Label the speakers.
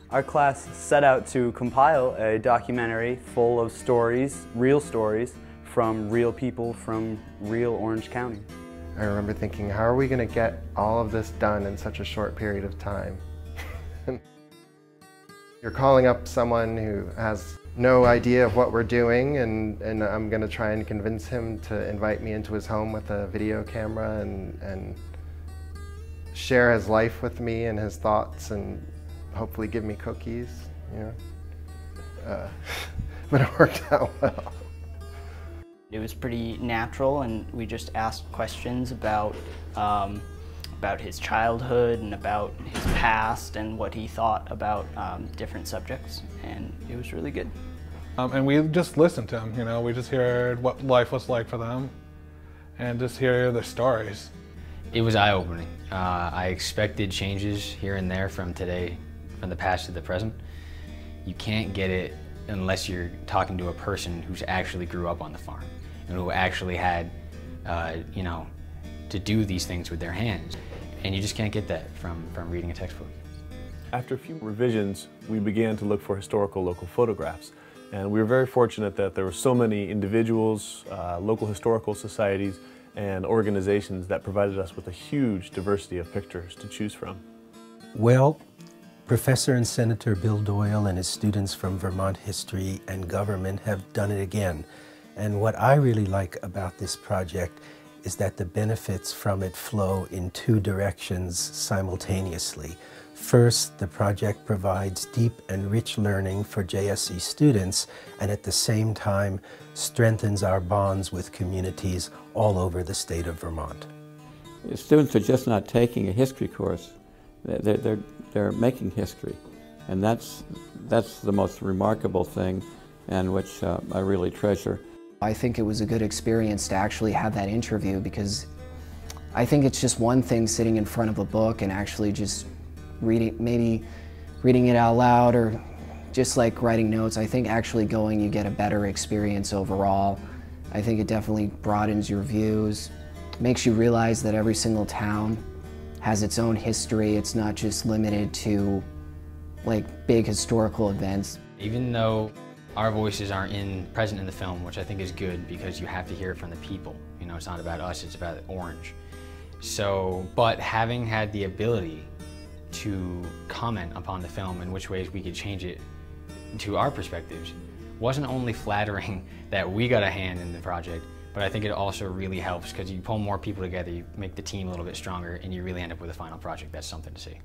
Speaker 1: Our class set out to compile a documentary full of stories, real stories, from real people from real Orange County.
Speaker 2: I remember thinking, how are we going to get all of this done in such a short period of time? You're calling up someone who has no idea of what we're doing, and I'm going to try and convince him to invite me into his home with a video camera and share his life with me and his thoughts and hopefully give me cookies, you know. But it worked out well.
Speaker 3: It was pretty natural, and we just asked questions about his childhood and about his past and what he thought about different subjects, and it was really good.
Speaker 4: And we just listened to him, you know, we just heard what life was like for them and just hear their stories.
Speaker 5: It was eye-opening. I expected changes here and there from today, from the past to the present. You can't get it unless you're talking to a person who's actually grew up on the farm and who actually had, you know, to do these things with their hands. And you just can't get that from reading a textbook.
Speaker 6: After a few revisions, we began to look for historical local photographs. And we were very fortunate that there were so many individuals, local historical societies, and organizations that provided us with a huge diversity of pictures to choose from.
Speaker 7: Well, Professor and Senator Bill Doyle and his students from Vermont History and Government have done it again. And what I really like about this project is that the benefits from it flow in two directions simultaneously. First, the project provides deep and rich learning for JSC students, and at the same time strengthens our bonds with communities all over the state of Vermont.
Speaker 8: Students are just not taking a history course, they're making history, and that's the most remarkable thing, and which I really treasure.
Speaker 9: I think it was a good experience to actually have that interview, because I think it's just one thing sitting in front of a book and actually just maybe reading it out loud, or just like writing notes. I think actually going, you get a better experience overall. I think it definitely broadens your views, makes you realize that every single town has its own history. It's not just limited to like big historical events.
Speaker 5: Even though our voices aren't present in the film, which I think is good because you have to hear it from the people. You know, it's not about us, it's about Orange. So, but having had the ability to comment upon the film and which ways we could change it to our perspectives wasn't only flattering that we got a hand in the project, but I think it also really helps because you pull more people together, you make the team a little bit stronger, and you really end up with a final project that's something to see.